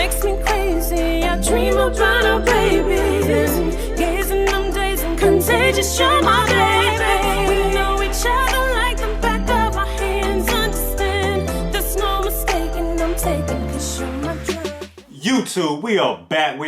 makes me crazy. I dream about our babies, gazing them days and contagious. You're my baby. We know each other like the back of our hands. Understand, there's no mistaking. I'm taking 'cause you're my drug. YouTube, we are back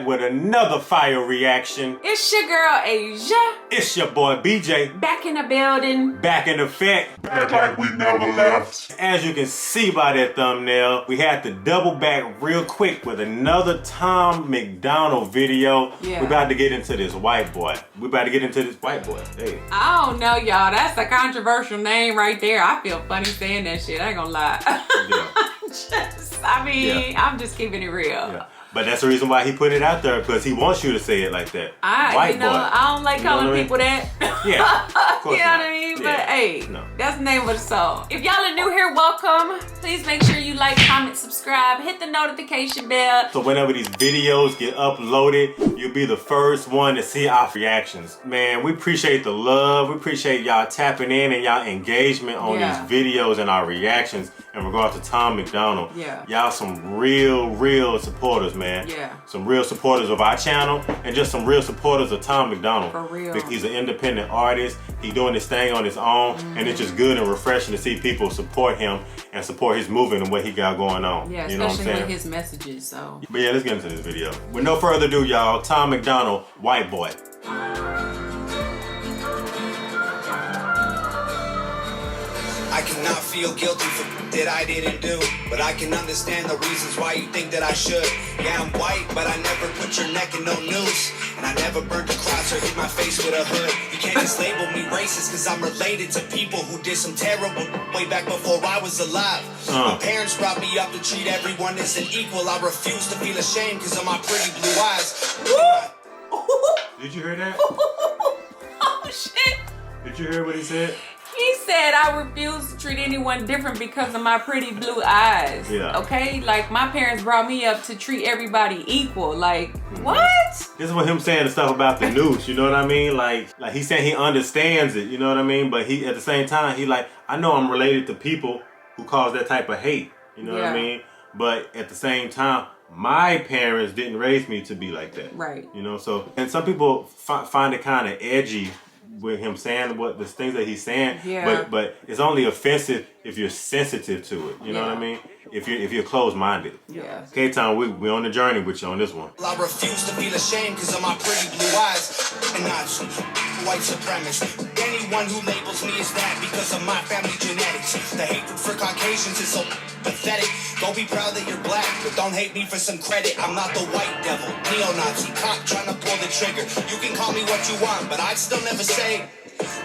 with another fire reaction. It's your girl Asia. It's your boy BJ. Back in the building. Back in effect. Back like we never left. As you can see by that thumbnail, we had to double back real quick with another Tom Macdonald video. Yeah. We're about to get into this white boy. Hey. I don't know, y'all. That's a controversial name right there. I feel funny saying that shit. I ain't gonna lie. Yeah. I'm just keeping it real. Yeah. But that's the reason why he put it out there, because he wants you to say it like that. I don't like calling people that. Yeah, of course You know not. what I mean? Yeah. But hey, No. that's the name of the song. If y'all are new here, welcome. Please make sure you like, comment, subscribe, hit the notification bell. So whenever these videos get uploaded, you'll be the first one to see our reactions. Man, we appreciate the love. We appreciate y'all tapping in and y'all engagement on these videos and our reactions in regards to Tom Macdonald. Yeah. Y'all some real supporters, man. Yeah. Some real supporters of our channel and just some real supporters of Tom Macdonald. For real. He's an independent artist. He's doing this thing on his own, and it's just good and refreshing to see people support him and support his movement and what he got going on. Yeah, you know what I'm especially saying? with his messages, so. But yeah, let's get into this video. With no further ado, y'all, Tom Macdonald, White Boy. I cannot feel guilty for that I didn't do, but I can understand the reasons why you think that I should. Yeah, I'm white, but I never put your neck in no noose, and I never burned a cross or hit my face with a hood. You can't just label me racist, cause I'm related to people who did some terrible way back before I was alive. My parents brought me up to treat everyone as an equal. I refuse to feel ashamed cause of my pretty blue eyes. Did you hear that? Oh shit. Did you hear what he said? He said, I refuse to treat anyone different because of my pretty blue eyes. Yeah. Okay? Like, my parents brought me up to treat everybody equal. Like, what? This is what him saying the stuff about the noose, you know what I mean? Like he's saying he understands it, you know what I mean? But he, at the same time, he like, I know I'm related to people who cause that type of hate, you know what I mean? But at the same time, my parents didn't raise me to be like that. Right. You know, so, and some people find it kind of edgy with him saying the things that he's saying, but it's only offensive if you're sensitive to it. You know what I mean? If you're closed-minded. Yeah. Okay, Tom, we're on the journey with you on this one. I refuse to feel ashamed because of my pretty blue eyes. And not white supremacist. Anyone who labels me as that because of my family genetics. The hatred for Caucasians is so pathetic. Go be proud that you're black, but don't hate me for some credit. I'm not the white devil, neo-Nazi cop trying to pull the trigger. You can call me what you want, but I'd still never say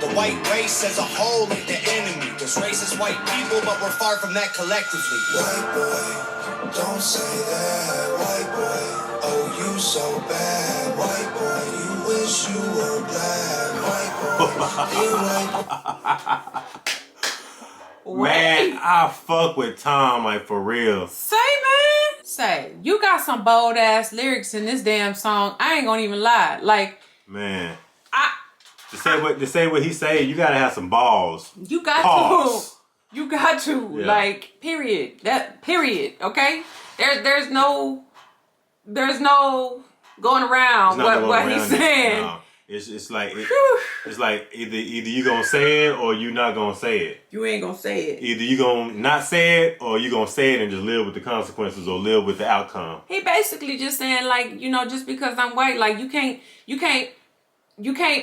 the white race as a whole ain't the enemy. There's racist white people, but we're far from that collectively. White boy, don't say that. White boy, oh you so bad. White boy, you wish you were black. White boy, you like. Man, I fuck with Tom, like, for real. Say, man. Say, you got some bold ass lyrics in this damn song. I ain't gonna even lie. Like, Man. To say what he say, you gotta have some balls. you got Pause. to. You got to. Yeah. Like, period. That period. Okay? There's no going around what he's saying. No. It's like either you gonna say it or you not gonna say it. You ain't gonna say it. Either you gonna not say it or you gonna say it and just live with the consequences or live with the outcome. He basically just saying, like, you know, just because I'm white, like, you can't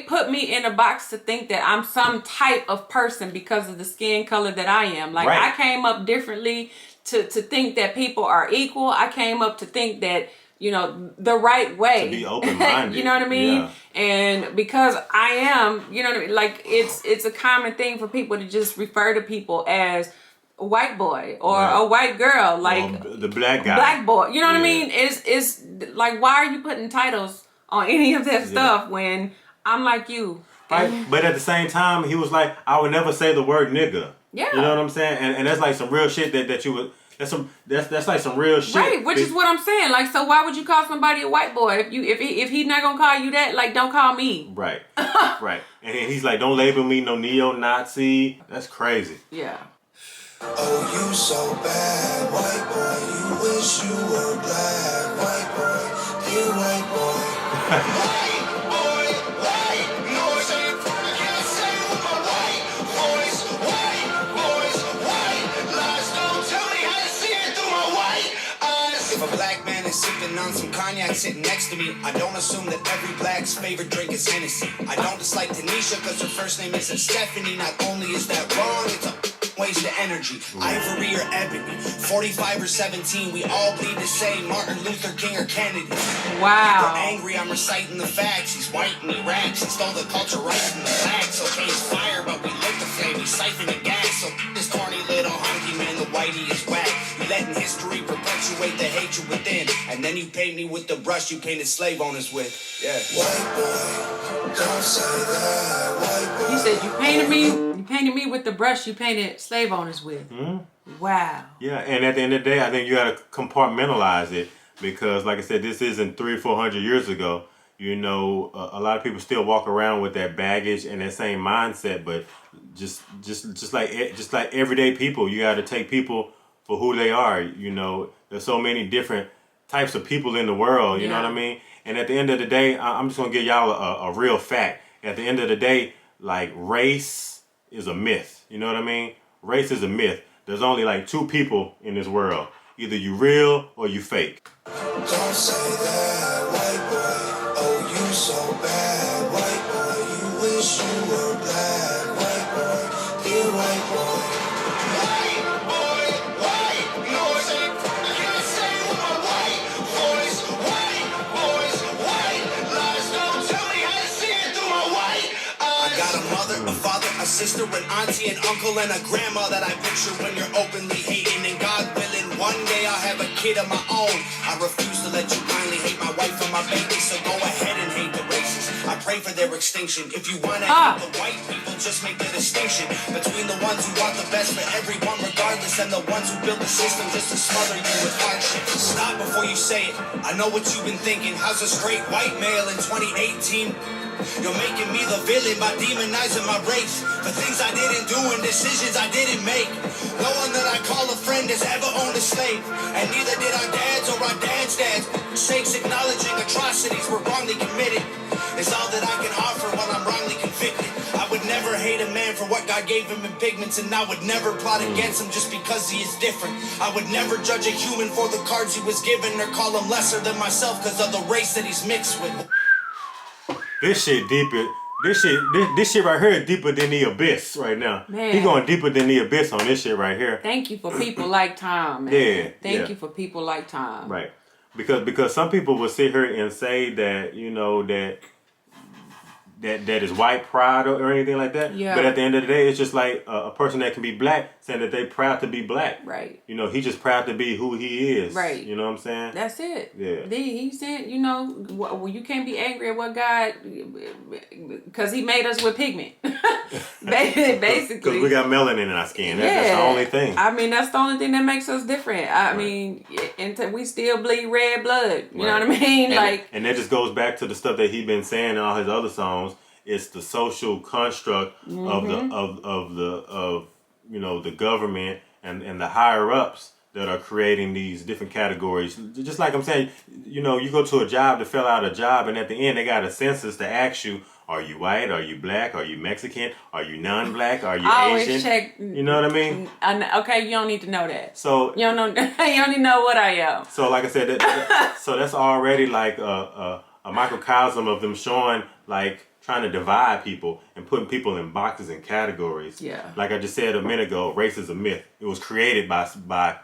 put me in a box to think that I'm some type of person because of the skin color that I am. Like, Right. I came up differently to think that people are equal. I came up to think that, you know, the right way. To be open-minded. You know what I mean? Yeah. And because I am, you know what I mean? Like, it's a common thing for people to just refer to people as a white boy or a white girl. Like, the black guy. black boy. You know what I mean? It's like, why are you putting titles on any of that stuff when I'm like you? Right? But at the same time, he was like, I would never say the word nigga. Yeah. You know what I'm saying? And that's like some real shit that you would. That's like some real shit. Right, which is what I'm saying. Like, so why would you call somebody a white boy if he's not gonna call you that? Like, don't call me. Right. Right. And he's like, don't label me no neo-Nazi. That's crazy. Yeah. Oh, you so bad, white boy. You wish you were black, white boy. Dear white boy. White boy, white noise. I can't say with my white voice. White boys, white lies. Don't tell me how to see it through my white eyes. If a black man is sipping on some cognac sitting next to me, I don't assume that every black's favorite drink is Hennessy. I don't dislike Tanisha because her first name isn't Stephanie. Not only is that wrong, it's a waste of energy. Ivory or ebony, 45 or 17, we all bleed the same. Martin Luther King or Kennedy. Wow. We're angry, I'm reciting the facts. He's white and he raps. He stole the culture right from the facts. Okay, it's fire, but we lit the flame. We siphon the gas. So this corny little hunky man, the whitey is whack. You letting history perpetuate the hatred within, and then you paint me with the brush you painted slave owners with. Yeah. White boy, don't say that. White boy. You said you painted me with the brush you painted slave owners with. Wow. Yeah, and at the end of the day, I think you got to compartmentalize it because, like I said, this isn't 300 or 400 years ago. You know, a lot of people still walk around with that baggage and that same mindset, but just like everyday people, you got to take people for who they are. You know, there's so many different types of people in the world. You know what I mean? And at the end of the day, I'm just gonna give y'all a real fact. At the end of the day, like, race is a myth. You know what I mean? Race is a myth. There's only like 2 people in this world. Either you real or you fake. Don't say that, white boy. Oh, you so bad, white boy. You wish you were black, white boy. Dear white boy. White boy, white noise. I can't say with my white voice. White boys, white lies. Don't tell me how to see it through my white eyes. I got a mother, a father, a sister, an auntie, an uncle, and a grandma that I picture when you're openly hating. And God willing, one day I'll have a kid of my own. I refuse to let you blindly hate my wife and my baby, so go ahead and hate the races. I pray for their extinction. If you want to hate the white people, just make the distinction between the ones who want the best for everyone regardless and the ones who build the system just to smother you with hardship. Stop before you say it. I know what you've been thinking. How's a straight white male in 2018? You're making me the villain by demonizing my race for things I didn't do and decisions I didn't make. No one that I call a friend has ever owned a slave, and neither did our dads or our dads' dads. Sakes acknowledging atrocities were wrongly committed is all that I can offer while I'm wrongly convicted. I would never hate a man for what God gave him in pigments, and I would never plot against him just because he is different. I would never judge a human for the cards he was given or call him lesser than myself because of the race that he's mixed with. This shit deeper. This shit right here is deeper than the abyss right now. Man. He going deeper than the abyss on this shit right here. Thank you for people like Tom, man. Yeah. Thank you for people like Tom. Right. Because some people will sit here and say that, you know, that is white pride or anything like that. Yeah. But at the end of the day, it's just like a person that can be black saying that they proud to be black. Right. You know, he just proud to be who he is. Right. You know what I'm saying? That's it. Yeah. He said, you know, well, you can't be angry at what God, because he made us with pigment. Basically. Because we got melanin in our skin. That's the only thing. I mean, that's the only thing that makes us different. I mean, and we still bleed red blood. You know what I mean? And that just goes back to the stuff that he's been saying in all his other songs. It's the social construct of you know, the government and the higher ups that are creating these different categories. Just like I'm saying, you know, you go to a job to fill out a job, and at the end they got a census to ask you, are you white? Are you black? Are you Mexican? Are you non-black? Are you I Asian? always check. You know what I mean? Okay, you don't need to know that. So you don't know. You don't need to know what I am. So like I said, so that's already like a microcosm of them showing, like, trying to divide people and putting people in boxes and categories. Yeah. Like I just said a minute ago, race is a myth. It was created by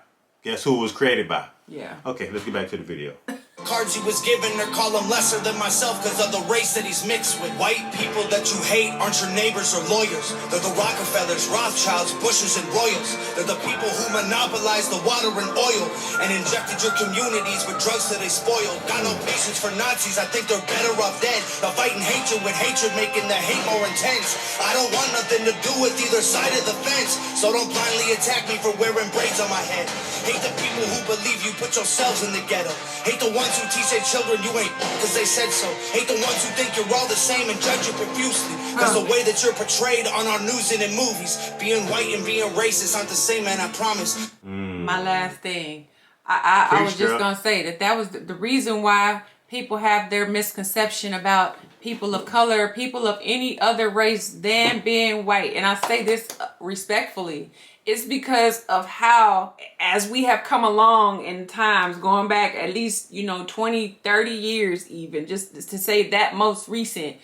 guess who it was created by? Yeah. Okay, let's get back to the video. Cards he was given or call him lesser than myself because of the race that he's mixed with. White people that you hate aren't your neighbors or lawyers. They're the Rockefellers, Rothschilds, Bushes, and Royals. They're the people who monopolized the water and oil and injected your communities with drugs that they spoiled. Got no patience for Nazis, I think they're better off dead. They're fighting hatred with hatred, making the hate more intense. I don't want nothing to do with either side of the fence, so don't blindly attack me for wearing braids on my head. Hate the people who believe you put yourselves in the ghetto. Hate the ones ones who teach their children you ain't because they said so. Hate the ones who think you're all the same and judge you profusely. Cause the way that you're portrayed on our news and in movies, being white and being racist aren't the same, man, I promise. My last thing. I was just going to say that was the reason why people have their misconception about people of color, people of any other race than being white. And I say this respectfully. It's because of how, as we have come along in times, going back at least, 20, 30 years even, just to say that most recent,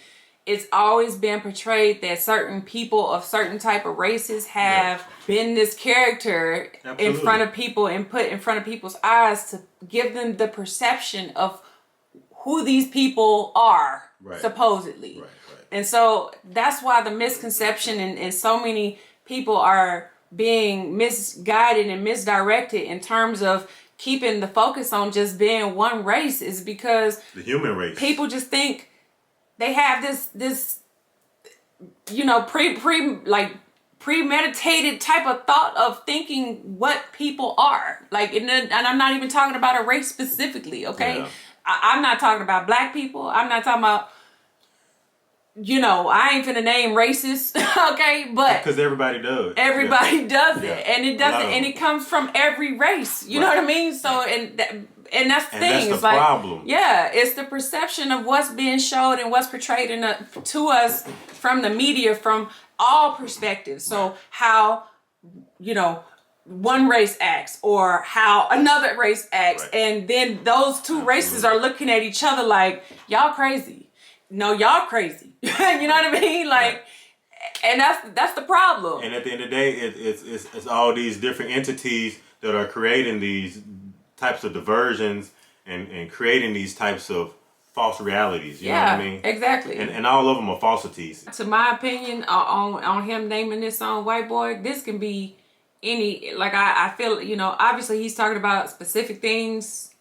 it's always been portrayed that certain people of certain type of races have been this character in front of people and put in front of people's eyes to give them the perception of who these people are, supposedly. And so that's why the misconception and so many people are being misguided and misdirected in terms of keeping the focus on just being one race is because the human race. People just think they have this premeditated type of thought of thinking what people are. Like, and I'm not even talking about a race specifically, okay? Yeah. I'm not talking about black people. I'm not talking about, I ain't finna name races, okay? But because everybody does. Everybody does it. And it doesn't, and it comes from every race. You know what I mean? So, and that's the thing. That's the problem. Yeah, it's the perception of what's being showed and what's portrayed to us from the media from all perspectives. So how, one race acts or how another race acts. And then those two races are looking at each other like, y'all crazy. No, y'all crazy. You know what I mean? Like, and that's the problem. And at the end of the day, it's all these different entities that are creating these types of diversions and creating these types of false realities. You know what I mean? Exactly. And all of them are falsities. To my opinion, on him naming this song White Boy, this can be any, like I feel, obviously he's talking about specific things,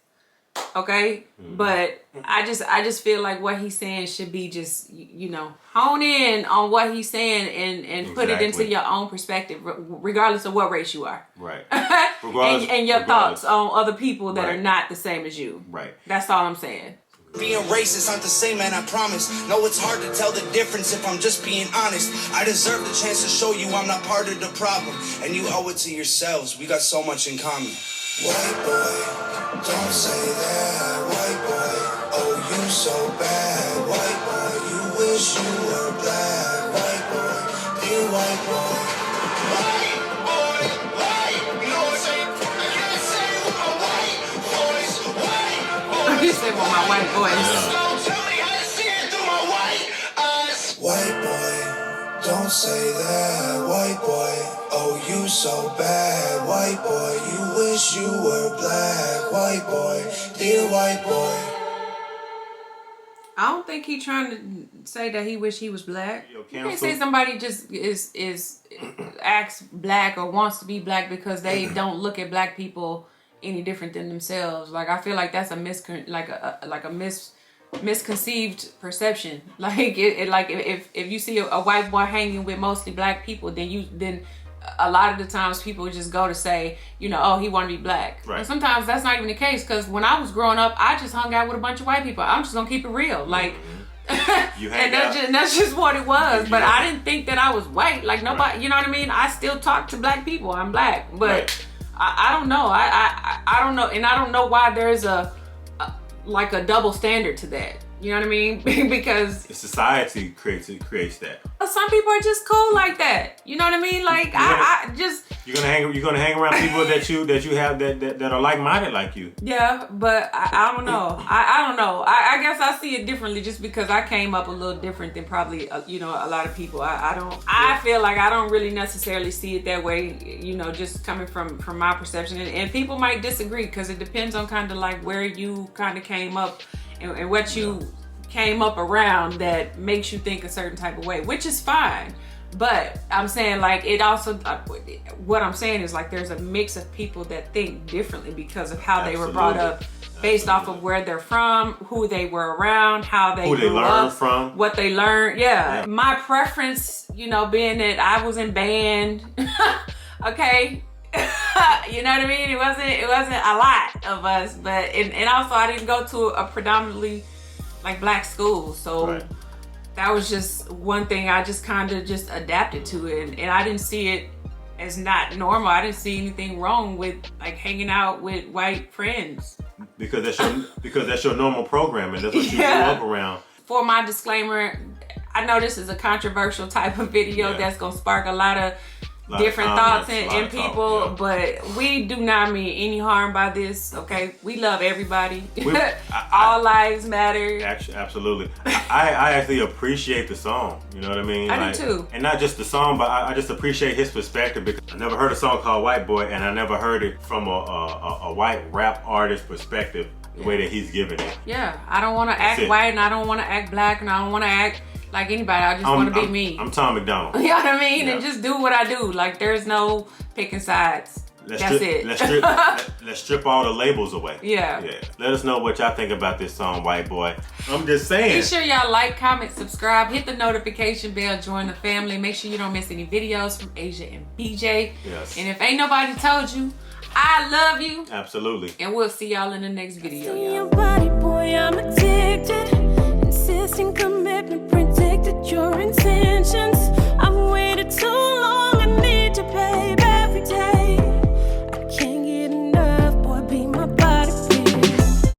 okay? But I just feel like what he's saying should be just, hone in on what he's saying and put it into your own perspective, regardless of what race you are. Right. and your thoughts on other people that are not the same as you. Right. That's all I'm saying. Being racist aren't the same, man, I promise. No, it's hard to tell the difference if I'm just being honest. I deserve the chance to show you I'm not part of the problem. And you owe it to yourselves. We got so much in common. White boy, don't say that. White boy, oh, you so bad. White boy, you wish you were black. White boy, dear white boy. White boy, white. You know what I'm saying? I can't say with my white voice. White boy. You said with my white voice. Tell me how to see it through my white eyes. White boy, don't say that. White boy, oh, you so bad. White boy, you wish you were black. White boy, dear white boy. I don't think he trying to say that he wish he was black. You can't say somebody just is acts black or wants to be black because they don't look at black people any different than themselves. Like, I feel like that's a misconceived perception. Like if you see a white boy hanging with mostly black people, then a lot of the times people just go to say, oh, he want to be black. Right. And sometimes that's not even the case, because when I was growing up, I just hung out with a bunch of white people. I'm just gonna keep it real, like. And that's just what it was. But I didn't think that I was white. Like nobody, you know what I mean? I still talk to black people. I'm black, but I don't know. I don't know, and I don't know why there's a double standard to that. You know what I mean? Because society creates that. Some people are just cool like that. You know what I mean? Like I just you're gonna hang around people that you have that are like-minded like you. Yeah, but I don't know. I don't know. I guess I see it differently just because I came up a little different than probably a lot of people. I feel like I don't really necessarily see it that way. Just coming from my perception, and people might disagree because it depends on kind of like where you kind of came up. And what you came up around that makes you think a certain type of way, which is fine. But I'm saying like it also, what I'm saying is like there's a mix of people that think differently because of how they were brought up, based off of where they're from, who they were around, how they grew up, from, what they learned. Yeah. My preference, being that I was in band, okay, You know what I mean? It wasn't a lot of us, but and also I didn't go to a predominantly like black school, so Right. that was just one thing I just kind of just adapted to it, and I didn't see it as not normal. I didn't see anything wrong with like hanging out with white friends. Because that's your normal programming. That's what you grew Yeah. up around. For my disclaimer, I know this is a controversial type of video that's gonna spark a lot of different thoughts in people, but we do not mean any harm by this, okay? We love everybody. All lives matter. Actually, absolutely. I actually appreciate the song, you know what I mean? I do too. And not just the song, but I just appreciate his perspective, because I never heard a song called White Boy, and I never heard it from a white rap artist perspective, the way that he's giving it. Yeah, I don't want to act white, and I don't want to act black, and I don't want to act like anybody. I just want to be me. I'm Tom McDonald. You know what I mean? Yeah. And just do what I do. Like, there's no picking sides. That's it. Let's strip all the labels away. Yeah. Let us know what y'all think about this song, White Boy. I'm just saying. Make sure y'all like, comment, subscribe, hit the notification bell, join the family. Make sure you don't miss any videos from Asia and BJ. Yes. And if ain't nobody told you, I love you. Absolutely. And we'll see y'all in the next video, See y'all. your body, boy, I'm addicted.